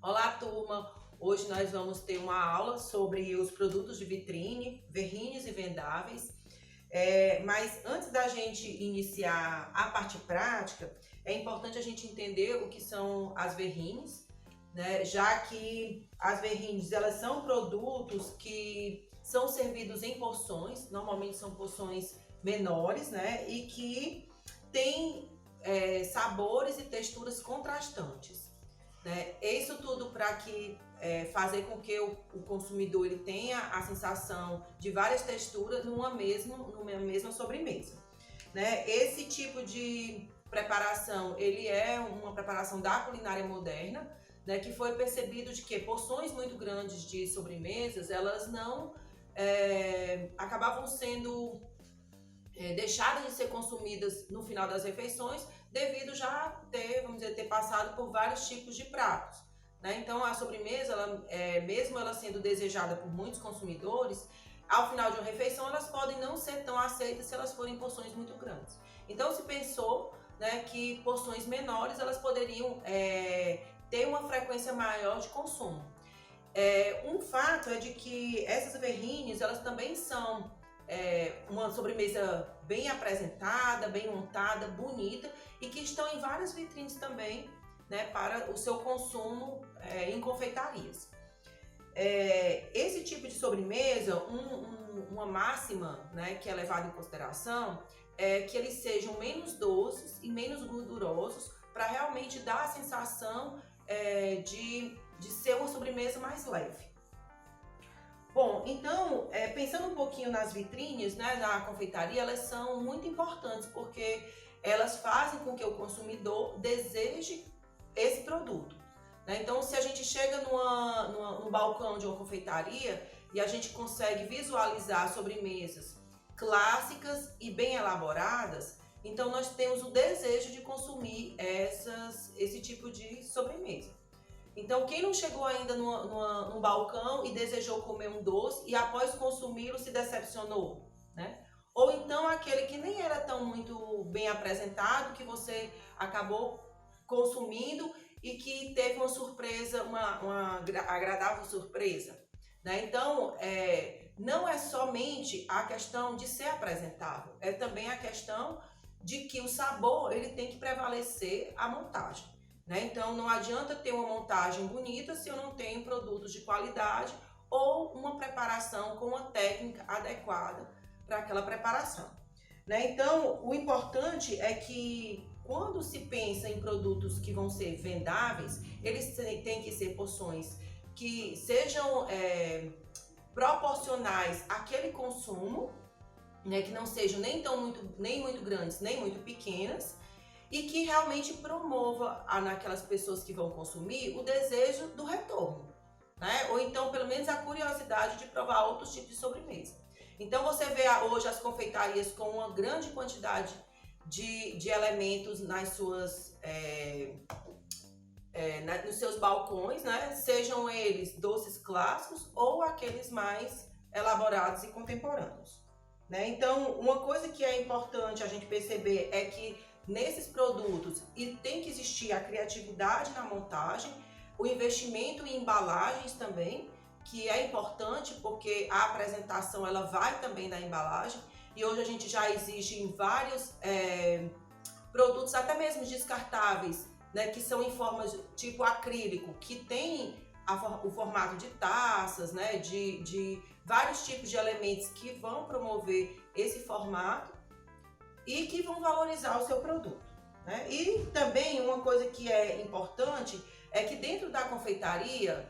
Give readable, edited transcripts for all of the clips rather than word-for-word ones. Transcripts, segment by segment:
Olá, turma! Hoje nós vamos ter uma aula sobre os produtos de vitrine, verrines e vendáveis. Mas antes da gente iniciar a parte prática, é importante a gente entender o que são as verrines, né? Já que as verrines, elas são produtos que são servidos em porções, normalmente são porções menores, né? E que têm sabores e texturas contrastantes, né? Isso tudo para que fazer com que o consumidor ele tenha a sensação de várias texturas numa mesma sobremesa, né? Esse tipo de preparação ele é uma preparação da culinária moderna, né? Que foi percebido de que porções muito grandes de sobremesas elas não acabavam sendo deixadas de ser consumidas no final das refeições, devido já ter passado por vários tipos de pratos, né? Então a sobremesa, mesmo ela sendo desejada por muitos consumidores, ao final de uma refeição elas podem não ser tão aceitas se elas forem porções muito grandes. Então se pensou, né, que porções menores elas poderiam ter uma frequência maior de consumo. Um fato é de que essas verrines elas também são uma sobremesa bem apresentada, bem montada, bonita e que estão em várias vitrines também, né, para o seu consumo em confeitarias. Esse tipo de sobremesa, uma máxima, né, que é levada em consideração é que eles sejam menos doces e menos gordurosos para realmente dar a sensação de ser uma sobremesa mais leve. Bom, então, pensando um pouquinho nas vitrines, né, da confeitaria, elas são muito importantes porque elas fazem com que o consumidor deseje esse produto, né? Então, se a gente chega no balcão de uma confeitaria e a gente consegue visualizar sobremesas clássicas e bem elaboradas, então nós temos o desejo de consumir esse tipo de sobremesa. Então, quem não chegou ainda no balcão e desejou comer um doce e após consumi-lo se decepcionou, né? Ou então aquele que nem era tão muito bem apresentado, que você acabou consumindo e que teve uma surpresa, uma agradável surpresa, né? Então, não é somente a questão de ser apresentável, é também a questão de que o sabor ele tem que prevalecer a montagem, né? Então não adianta ter uma montagem bonita se eu não tenho produtos de qualidade ou uma preparação com uma técnica adequada para aquela preparação, né? Então o importante é que quando se pensa em produtos que vão ser vendáveis, eles têm que ser porções que sejam proporcionais àquele consumo, né? Que não sejam nem muito grandes nem muito pequenas, e que realmente promova naquelas pessoas que vão consumir o desejo do retorno, né? Ou então pelo menos a curiosidade de provar outros tipos de sobremesa. Então você vê hoje as confeitarias com uma grande quantidade de elementos nos seus balcões, né? Sejam eles doces clássicos ou aqueles mais elaborados e contemporâneos, né? Então uma coisa que é importante a gente perceber é que nesses produtos tem que existir a criatividade na montagem, o investimento em embalagens também, que é importante porque a apresentação ela vai também na embalagem, e hoje a gente já exige em vários produtos, até mesmo descartáveis, né, que são em formas tipo acrílico, que tem o formato de taças, né, de vários tipos de elementos que vão promover esse formato e que vão valorizar o seu produto, né? E também uma coisa que é importante é que dentro da confeitaria,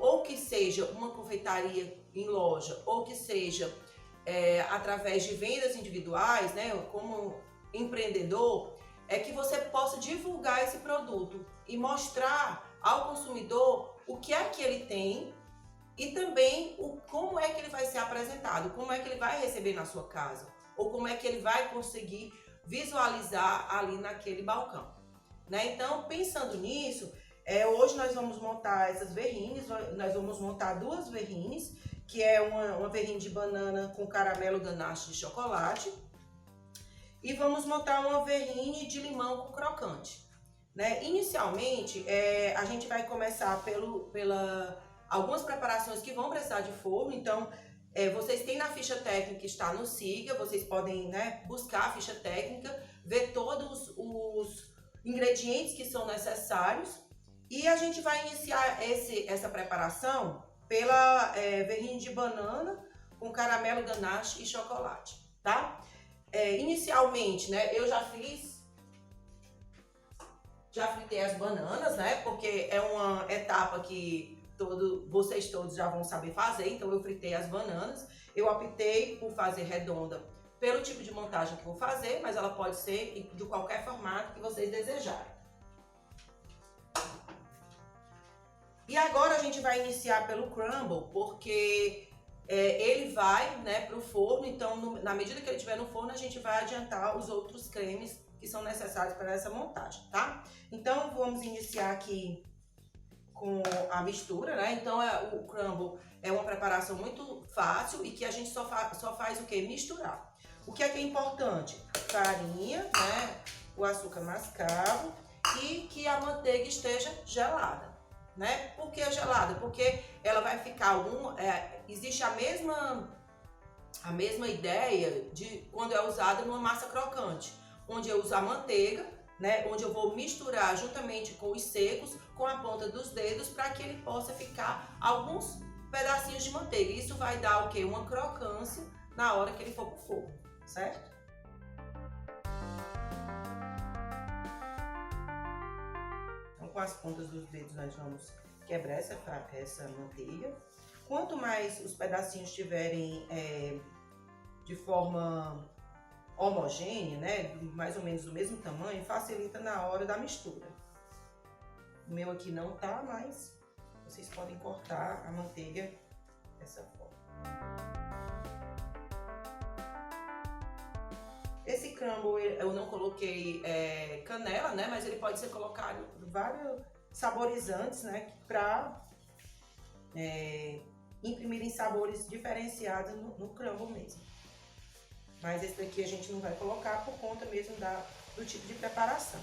ou que seja uma confeitaria em loja, ou que seja através de vendas individuais, né, como empreendedor, que você possa divulgar esse produto e mostrar ao consumidor o que é que ele tem e também como é que ele vai ser apresentado, como é que ele vai receber na sua casa, ou como é que ele vai conseguir visualizar ali naquele balcão, né? Então, pensando nisso, hoje nós vamos montar essas verrines, nós vamos montar duas verrines, que é uma verrine de banana com caramelo ganache de chocolate, e vamos montar uma verrine de limão com crocante, né? Inicialmente, a gente vai começar pela algumas preparações que vão precisar de forno. Então, vocês têm na ficha técnica que está no Siga, vocês podem, né, buscar a ficha técnica, ver todos os ingredientes que são necessários. E a gente vai iniciar essa preparação pela verrine de banana com caramelo ganache e chocolate, tá? Inicialmente, né, eu já fritei as bananas, né, porque é uma etapa que vocês todos já vão saber fazer. Então eu fritei as bananas. Eu optei por fazer redonda pelo tipo de montagem que vou fazer, mas ela pode ser de qualquer formato que vocês desejarem. E agora a gente vai iniciar pelo crumble, porque ele vai, né, para o forno. Então, na medida que ele estiver no forno, a gente vai adiantar os outros cremes que são necessários para essa montagem, tá? Então, vamos iniciar aqui com a mistura, né? Então, o crumble é uma preparação muito fácil e que a gente só faz o quê? Misturar. O que é importante? Farinha, né? O açúcar mascavo e que a manteiga esteja gelada, né? Por que gelada? Porque ela vai ficar existe a mesma ideia de quando é usada numa massa crocante, onde eu uso a manteiga, né? Onde eu vou misturar juntamente com os secos, com a ponta dos dedos, para que ele possa ficar alguns pedacinhos de manteiga. Isso vai dar o quê? Uma crocância na hora que ele for pro forno, certo? Então, com as pontas dos dedos nós vamos quebrar essa manteiga. Quanto mais os pedacinhos estiverem de forma homogênea, né, mais ou menos do mesmo tamanho, facilita na hora da mistura. O meu aqui não tá, mas vocês podem cortar a manteiga dessa forma. Esse crumble eu não coloquei canela, né, mas ele pode ser colocado vários saborizantes, né, para imprimirem sabores diferenciados no crumble mesmo. Mas esse daqui a gente não vai colocar por conta mesmo do tipo de preparação.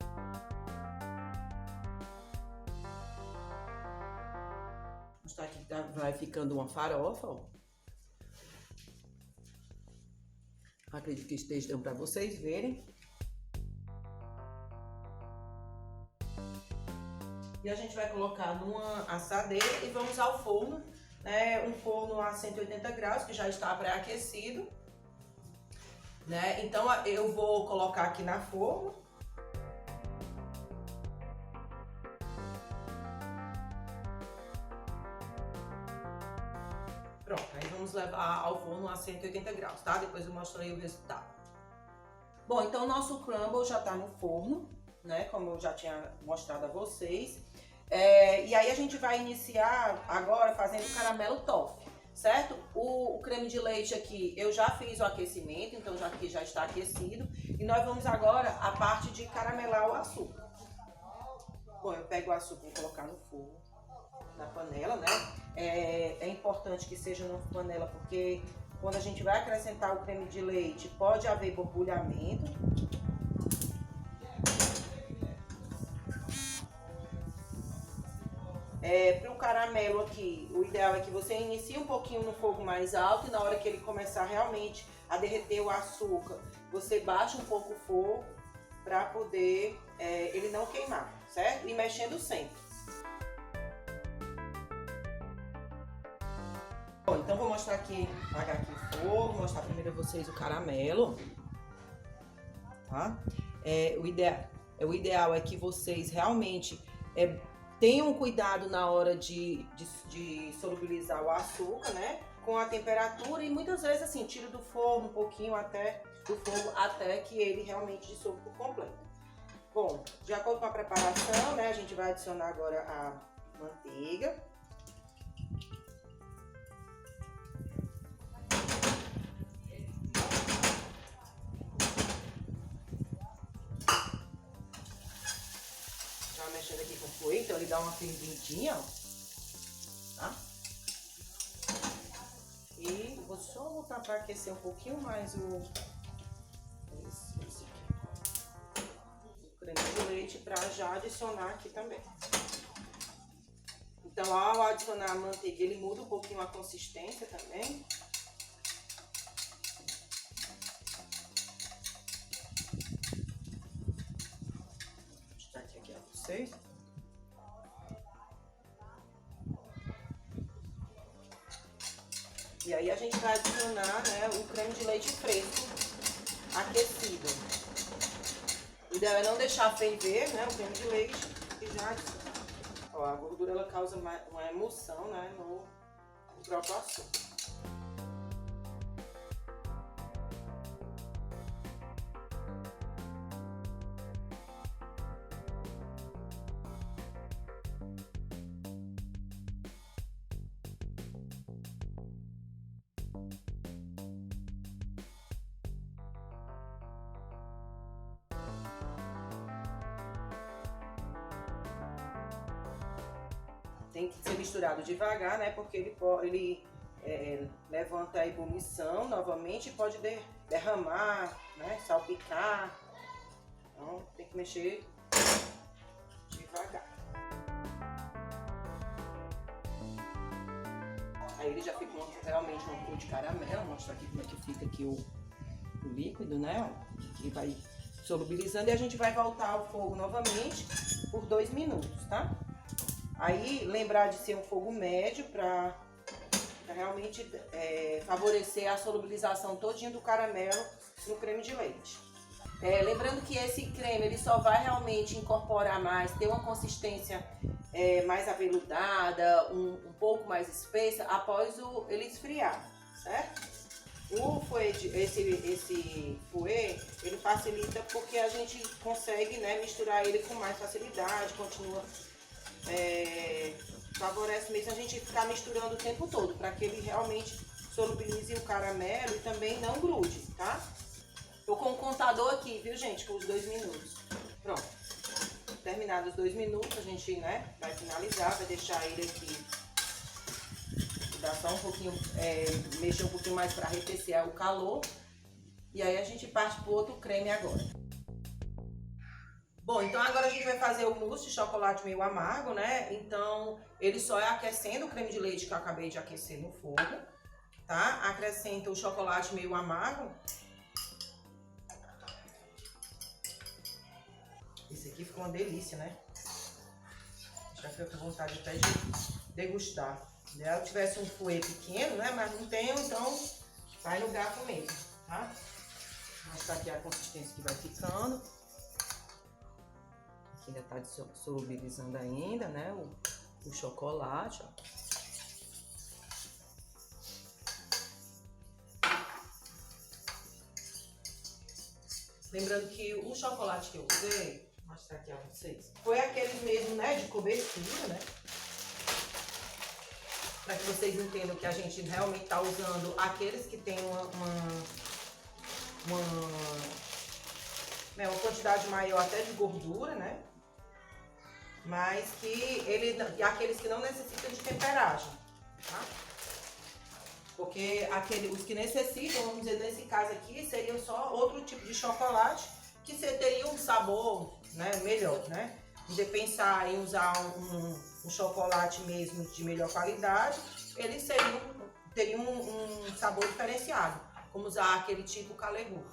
Vou mostrar aqui que vai ficando uma farofa, ó. Acredito que esteja dando para vocês verem. E a gente vai colocar numa assadeira e vamos ao forno, né? Um forno a 180 graus que já está pré-aquecido, né? Então eu vou colocar aqui na forma. Pronto, aí vamos levar ao forno a 180 graus, tá? Depois eu mostro aí o resultado. Bom, então o nosso crumble já tá no forno, né? Como eu já tinha mostrado a vocês. E aí a gente vai iniciar agora fazendo o caramelo toffee, certo? O creme de leite aqui eu já fiz o aquecimento, então aqui já está aquecido. E nós vamos agora a parte de caramelar o açúcar. Bom, eu pego o açúcar e vou colocar no fogo, na panela, né? É importante que seja na panela, porque quando a gente vai acrescentar o creme de leite, pode haver borbulhamento. Para o caramelo aqui, o ideal é que você inicie um pouquinho no fogo mais alto e na hora que ele começar realmente a derreter o açúcar, você baixa um pouco o fogo para poder ele não queimar, certo? E mexendo sempre. Bom, então vou mostrar aqui, apagar aqui o fogo, mostrar primeiro a vocês o caramelo, tá? O ideal é que vocês realmente tenham cuidado na hora de solubilizar o açúcar, né? Com a temperatura e muitas vezes assim, tira do forno um pouquinho do fogo até que ele realmente dissolva por completo. Bom, de acordo com a preparação, né? A gente vai adicionar agora a manteiga. Mexendo aqui com o fouet, então ele dá uma fervidinha, ó, tá? E vou só voltar para aquecer um pouquinho mais o creme de leite para já adicionar aqui também. Então, ao adicionar a manteiga, ele muda um pouquinho a consistência também. Vou mostrar aqui a vocês. E aí a gente vai adicionar, né, o creme de leite fresco aquecido. O ideal é não deixar ferver, né, o creme de leite e já adiciona. Ó, a gordura ela causa uma emulsão, né, no próprio açúcar. Tem que ser misturado devagar, né? Porque ele levanta a ebulição novamente e pode derramar, né? Salpicar. Então tem que mexer devagar. Aí ele já fica realmente uma cor de caramelo. Vou mostrar aqui como é que fica aqui o líquido, né? Que vai solubilizando e a gente vai voltar ao fogo novamente por 2 minutos, tá? Aí, lembrar de ser um fogo médio para realmente favorecer a solubilização todinha do caramelo no creme de leite. Lembrando que esse creme ele só vai realmente incorporar mais, ter uma consistência mais aveludada, um pouco mais espessa após ele esfriar, certo? O fouet, esse fouet, ele facilita porque a gente consegue, né, misturar ele com mais facilidade, continua... favorece mesmo a gente ficar misturando o tempo todo, para que ele realmente solubilize o caramelo e também não grude, tá? Tô com o contador aqui, viu, gente, com os 2 minutos. Pronto. Terminados os 2 minutos, a gente, né, vai finalizar, vai deixar ele aqui, dar só um pouquinho, mexer um pouquinho mais para arrefecer o calor. E aí a gente parte pro outro creme agora. Bom, então agora a gente vai fazer o mousse de chocolate meio amargo, né? Então, ele só é aquecendo o creme de leite que eu acabei de aquecer no fogo, tá? Acrescenta o chocolate meio amargo. Esse aqui ficou uma delícia, né? Já fiquei com vontade até de degustar. Se eu tivesse um fouet pequeno, né? Mas não tenho, então vai no garfo mesmo, tá? Vou mostrar aqui a consistência que vai ficando. Ainda tá solubilizando ainda, né, o chocolate, ó. Lembrando que o chocolate que eu usei, vou mostrar aqui a vocês, foi aquele mesmo, né, de cobertura, né, para que vocês entendam que a gente realmente tá usando aqueles que tem uma quantidade maior até de gordura, né? Mas que aqueles que não necessitam de temperagem, tá? Porque os que necessitam, vamos dizer, nesse caso aqui, seriam só outro tipo de chocolate que você teria um sabor, né, melhor, né? De pensar em usar um chocolate mesmo de melhor qualidade, eles teriam um sabor diferenciado, como usar aquele tipo Calegu.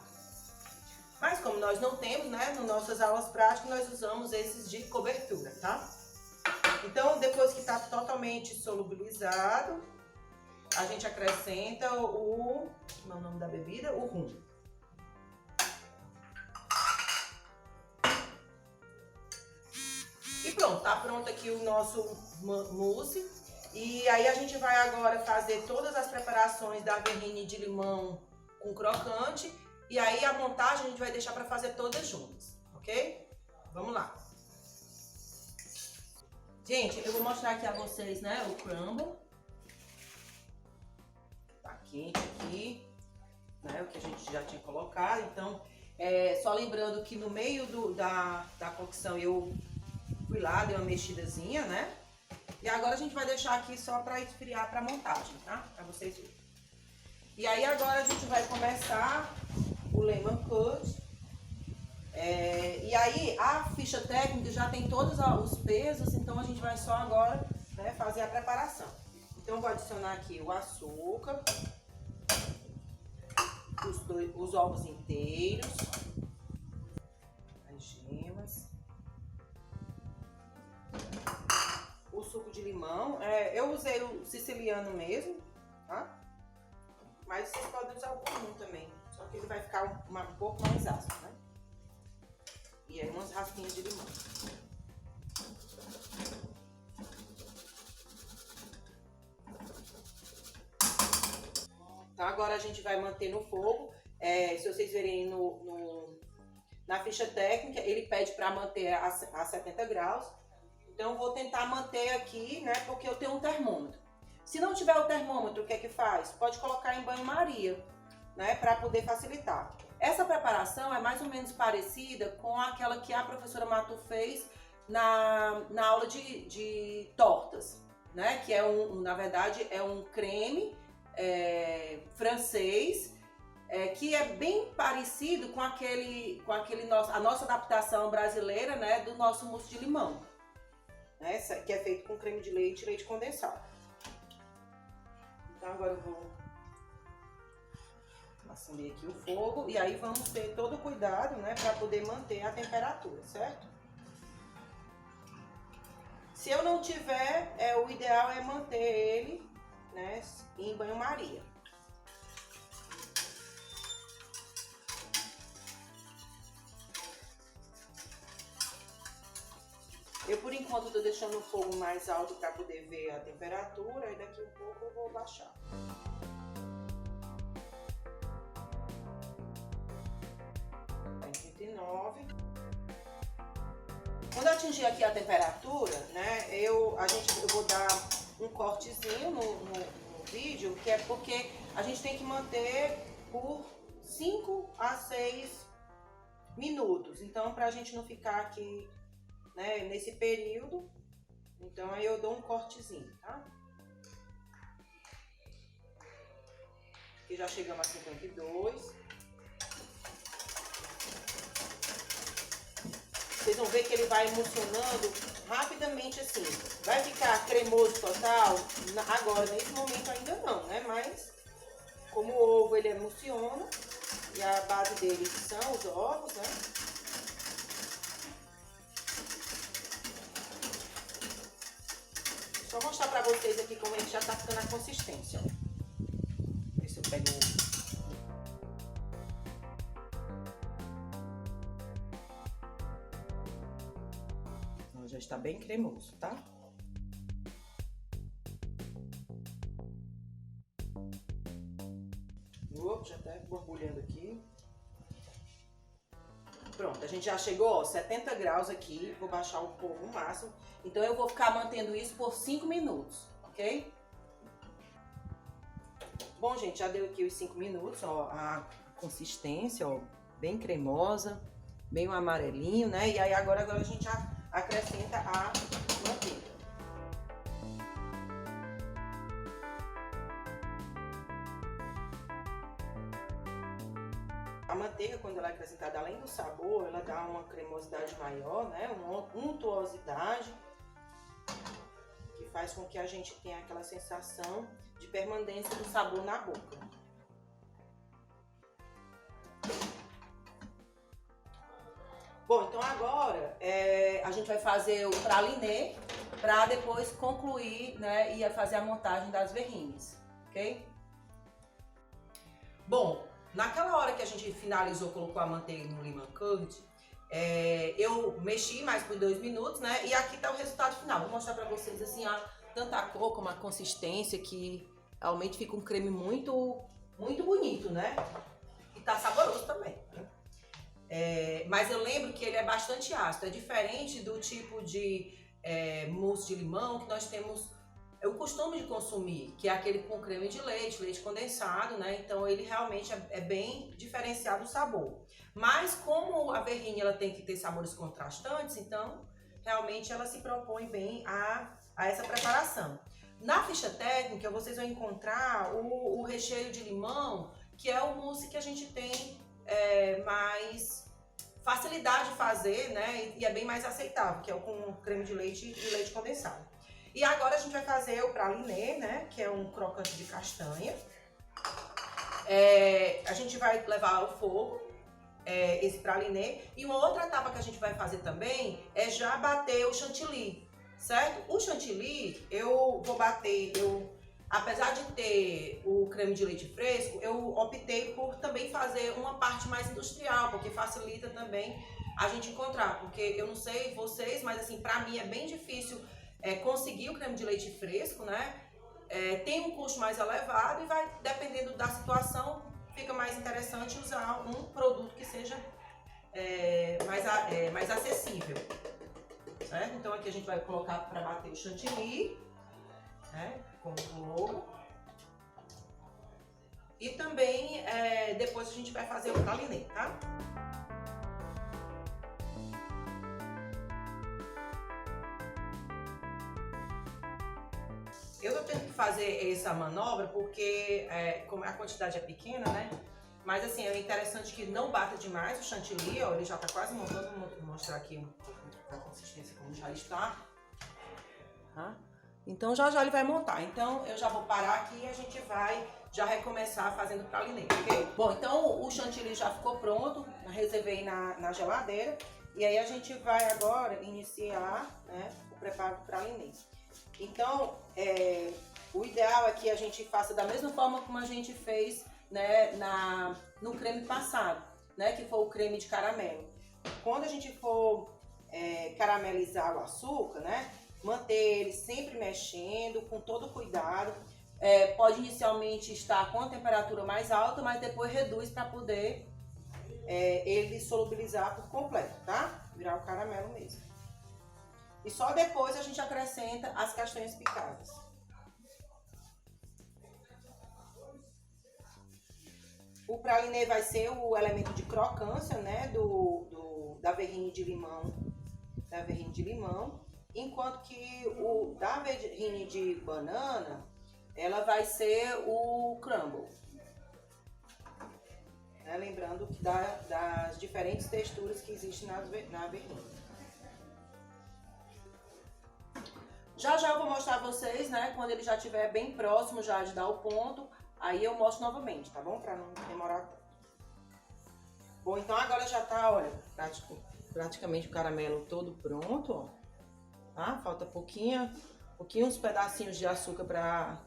Mas como nós não temos, né, nas nossas aulas práticas, nós usamos esses de cobertura, tá? Então, depois que está totalmente solubilizado, a gente acrescenta como é o nome da bebida? O rum. E pronto, tá pronto aqui o nosso mousse. E aí a gente vai agora fazer todas as preparações da verrine de limão com crocante. E aí a montagem a gente vai deixar para fazer todas juntas, ok? Vamos lá. Gente, eu vou mostrar aqui a vocês, né, o crumble. Tá quente aqui, né, o que a gente já tinha colocado. Então, só lembrando que no meio da cocção eu fui lá, dei uma mexidazinha, né? E agora a gente vai deixar aqui só para esfriar para montagem, tá? Para vocês verem. E aí agora a gente vai começar o lemon curd. E aí a ficha técnica já tem todos os pesos, então a gente vai só agora, né, fazer a preparação. Então eu vou adicionar aqui o açúcar, os ovos inteiros, as gemas, o suco de limão. Eu usei o siciliano mesmo, tá? Mas vocês podem usar o comum também, só que ele vai ficar um pouco mais ácido, né? E aí umas raspinhas de limão. Então agora a gente vai manter no fogo. Se vocês verem na ficha técnica, ele pede para manter a 70 graus. Então eu vou tentar manter aqui, né? Porque eu tenho um termômetro. Se não tiver o termômetro, o que é que faz? Pode colocar em banho-maria, né? Para poder facilitar. Essa preparação é mais ou menos parecida com aquela que a professora Matu fez na aula de tortas, né? Que na verdade, é um creme francês, que é bem parecido com a nossa adaptação brasileira, né? Do nosso mousse de limão, né? Que é feito com creme de leite e leite condensado. Então agora eu vou acender aqui o fogo e aí vamos ter todo o cuidado, né, para poder manter a temperatura, certo? Se eu não tiver, o ideal é manter ele, né, em banho-maria. Eu, por enquanto, estou deixando o fogo mais alto para poder ver a temperatura e daqui a pouco eu vou baixar. Quando eu atingir aqui a temperatura, né, eu vou dar um cortezinho no vídeo, que é porque a gente tem que manter por 5 a 6 minutos. Então, pra gente não ficar aqui, né, nesse período, então aí eu dou um cortezinho, tá? Aqui já chegamos a 52. Vocês vão ver que ele vai emulsionando rapidamente assim. Vai ficar cremoso total? Agora, nesse momento ainda não, né? Mas, como o ovo ele emulsiona, e a base dele são os ovos, né? Só mostrar pra vocês aqui como ele já tá ficando a consistência, ó. Ver se eu pego já está bem cremoso, tá? Já tá borbulhando aqui. Pronto, a gente já chegou, ó, 70 graus aqui. Vou baixar o fogo no máximo. Então eu vou ficar mantendo isso por 5 minutos, ok? Bom, gente, já deu aqui os 5 minutos, ó, a consistência, ó, bem cremosa, bem um amarelinho, né? E aí agora a gente acrescenta a manteiga. A manteiga, quando ela é acrescentada, além do sabor, ela dá uma cremosidade maior, né? Uma untuosidade, que faz com que a gente tenha aquela sensação de permanência do sabor na boca. Bom, então agora a gente vai fazer o praliné para depois concluir, né, e fazer a montagem das verrines, ok? Bom, naquela hora que a gente finalizou, colocou a manteiga no lemon curd, eu mexi mais por 2 minutos, né, e aqui tá o resultado final. Vou mostrar para vocês assim, ó, tanto a cor como a consistência, que realmente fica um creme muito, muito bonito, né? E tá saboroso também, né? Mas eu lembro que ele é bastante ácido, é diferente do tipo de mousse de limão que nós temos o costume de consumir, que é aquele com creme de leite, leite condensado, né? Então ele realmente é bem diferenciado o sabor. Mas como a verrine ela tem que ter sabores contrastantes, então realmente ela se propõe bem a essa preparação. Na ficha técnica vocês vão encontrar o recheio de limão, que é o mousse que a gente tem mais facilidade de fazer, né? E é bem mais aceitável, que é o com creme de leite e leite condensado. E agora a gente vai fazer o praliné, né? Que é um crocante de castanha. A gente vai levar ao fogo esse praliné. E uma outra etapa que a gente vai fazer também é já bater o chantilly, certo? O chantilly eu vou bater, apesar de ter o creme de leite fresco, eu optei por também fazer uma parte mais industrial, porque facilita também a gente encontrar. Porque eu não sei vocês, mas assim, pra mim é bem difícil conseguir o creme de leite fresco, né? Tem um custo mais elevado e vai, dependendo da situação, fica mais interessante usar um produto que seja mais acessível, certo? Então aqui a gente vai colocar para bater o chantilly, né, com o logo. E também depois a gente vai fazer o praliné, tá? Eu tô tendo que fazer essa manobra porque como a quantidade é pequena, né? Mas assim, é interessante que não bata demais o chantilly, ó, ele já tá quase montando. Vou mostrar aqui a consistência como já está. Tá? Então já ele vai montar. Então eu já vou parar aqui e a gente vai já recomeçar fazendo o praliné, ok? Bom, então o chantilly já ficou pronto, reservei na geladeira. E aí a gente vai agora iniciar, né, o preparo do praliné. Então, o ideal é que a gente faça da mesma forma como a gente fez, né, no creme passado, né, que foi o creme de caramelo. Quando a gente for caramelizar o açúcar, né, manter ele sempre mexendo, com todo cuidado. Pode inicialmente estar com a temperatura mais alta, mas depois reduz para poder ele solubilizar por completo, tá? Virar o caramelo mesmo. E só depois a gente acrescenta as castanhas picadas. O praliné vai ser o elemento de crocância, né, da verrine de limão, enquanto que o da verrine de banana, ela vai ser o crumble. Lembrando que das diferentes texturas que existem na verrine. Já eu vou mostrar a vocês, né, quando ele já estiver bem próximo já de dar o ponto, aí eu mostro novamente, tá bom? Pra não demorar tanto. Bom, então agora já tá, olha, praticamente o caramelo todo pronto, ó. Tá? Falta uns pedacinhos de açúcar pra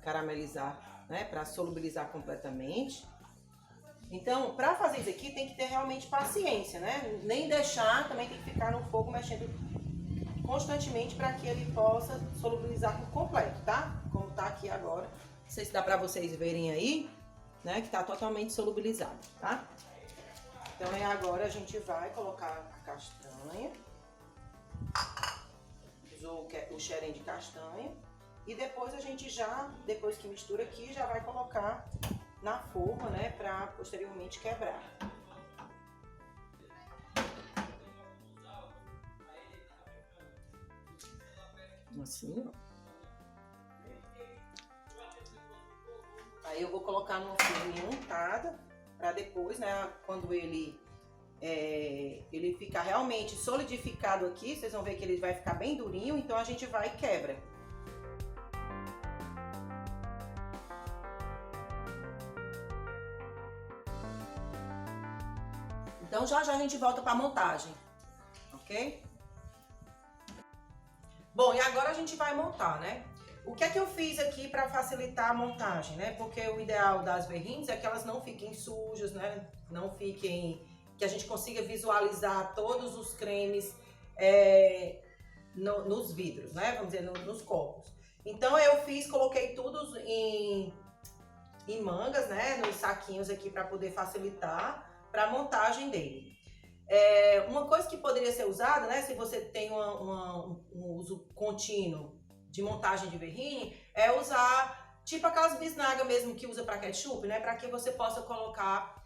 caramelizar, né, pra solubilizar completamente. Então, pra fazer isso aqui tem que ter realmente paciência, né? Nem deixar, também tem que ficar no fogo mexendo constantemente para que ele possa solubilizar por completo, tá? Como tá aqui agora. Não sei se dá para vocês verem aí, né? Que tá totalmente solubilizado, tá? Então agora a gente vai colocar a castanha. Usou o xerém de castanha. E depois a gente depois que mistura aqui, já vai colocar na forma, né? Para posteriormente quebrar. Assim, ó. Aí eu vou colocar numa forminha untada para depois, né, quando ele ficar realmente solidificado aqui, vocês vão ver que ele vai ficar bem durinho, então a gente vai e quebra. Então já a gente volta para a montagem, ok? Bom, e agora a gente vai montar, né? O que é que eu fiz aqui para facilitar a montagem, né? Porque o ideal das verrines é que elas não fiquem sujas, né? Não fiquem... que a gente consiga visualizar todos os cremes nos vidros, né? Vamos dizer, nos copos. Então eu coloquei tudo em mangas, né? Nos saquinhos aqui para poder facilitar para a montagem dele. Uma coisa que poderia ser usada, né, se você tem um uso contínuo de montagem de verrine, é usar tipo aquelas bisnagas mesmo que usa para ketchup, né, para que você possa colocar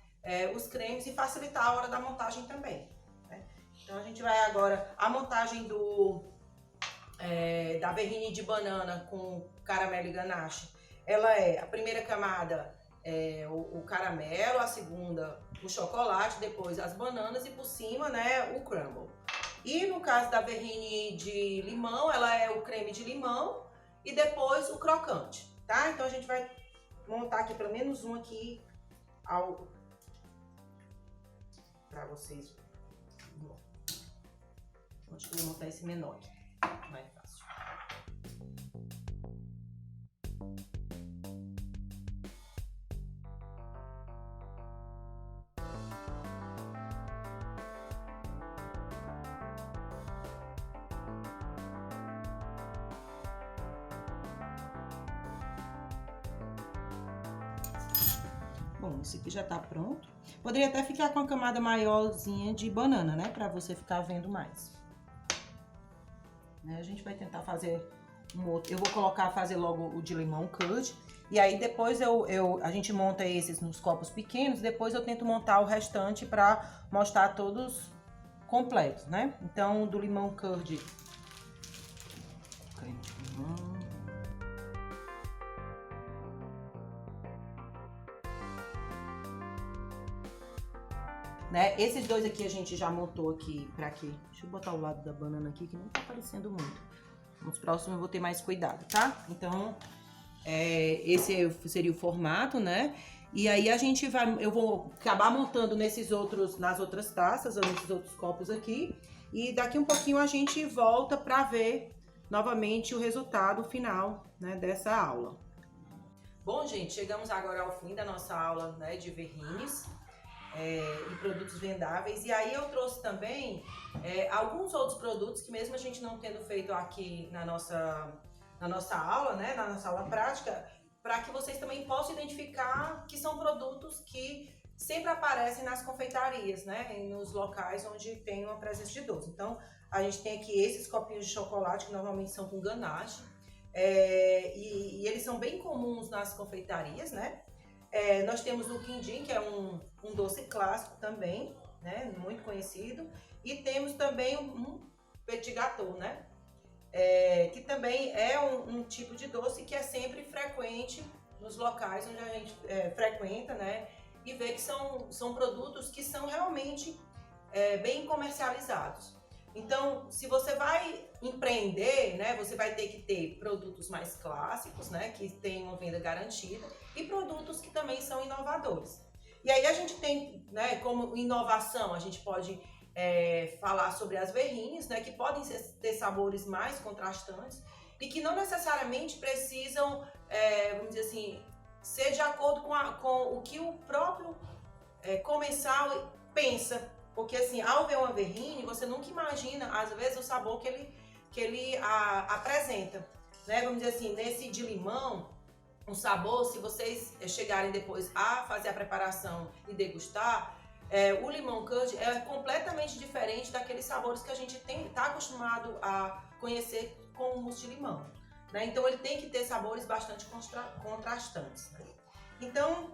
os cremes e facilitar a hora da montagem também, né? Então a gente vai agora, a montagem da verrine de banana com caramelo e ganache, a primeira camada o caramelo, a segunda o chocolate, depois as bananas e por cima, né, o crumble. E no caso da verrine de limão, ela é o creme de limão e depois o crocante, tá? Então a gente vai montar aqui pelo menos um aqui para vocês. Acho que eu vou montar esse menor aqui, mais fácil. Bom, esse aqui já tá pronto. Poderia até ficar com uma camada maiorzinha de banana, né? Pra você ficar vendo mais. A gente vai tentar fazer um outro. Eu vou fazer logo o de limão curd. E aí depois a gente monta esses nos copos pequenos. Depois eu tento montar o restante pra mostrar todos completos, né? Então, do limão curd. Creme de limão. Né? Esses dois aqui a gente já montou aqui pra quê? Deixa eu botar o lado da banana aqui que não tá aparecendo muito. Nos próximos eu vou ter mais cuidado, tá? Então, esse seria o formato, né? E aí eu vou acabar montando nas outras taças, ou nesses outros copos aqui. E daqui um pouquinho a gente volta pra ver novamente o resultado final, né, dessa aula. Bom, gente, chegamos agora ao fim da nossa aula, né, de verrines. E produtos vendáveis. E aí eu trouxe também alguns outros produtos que mesmo a gente não tendo feito aqui na nossa aula, né, na nossa aula prática, para que vocês também possam identificar que são produtos que sempre aparecem nas confeitarias, né, nos locais onde tem uma presença de doce. Então, a gente tem aqui esses copinhos de chocolate que normalmente são com ganache, e eles são bem comuns nas confeitarias, né? Nós temos o quindim, que é um doce clássico também, né, muito conhecido. E temos também um petit gâteau, né, que também é um tipo de doce que é sempre frequente nos locais onde a gente frequenta, né, e vê que são produtos que são realmente bem comercializados. Então, se você vai empreender, né, você vai ter que ter produtos mais clássicos, né, que tem uma venda garantida, e produtos que também são inovadores. E aí a gente tem, né, como inovação, a gente pode falar sobre as verrines, né, que podem ter sabores mais contrastantes e que não necessariamente precisam, vamos dizer assim, ser de acordo com o que o próprio comensal pensa. Porque assim, ao ver uma verrine, você nunca imagina, às vezes, o sabor que ele apresenta. Né? Vamos dizer assim, nesse de limão, um sabor, se vocês chegarem depois a fazer a preparação e degustar, o limão curd é completamente diferente daqueles sabores que a gente está acostumado a conhecer com o mousse de limão. Né? Então ele tem que ter sabores bastante contrastantes. Né? Então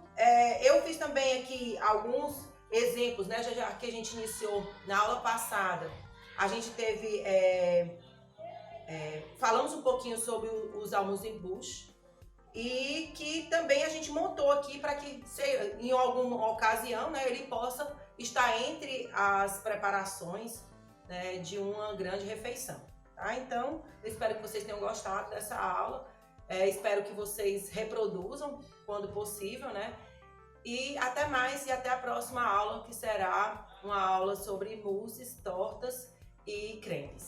eu fiz também aqui alguns exemplos, né? Já que a gente iniciou na aula passada, a gente teve falamos um pouquinho sobre os amuse-bouche, e que também a gente montou aqui para que, em alguma ocasião, né, ele possa estar entre as preparações, né, de uma grande refeição. Tá? Então, eu espero que vocês tenham gostado dessa aula, espero que vocês reproduzam quando possível, né? E até mais, e até a próxima aula, que será uma aula sobre mousses, tortas e cremes.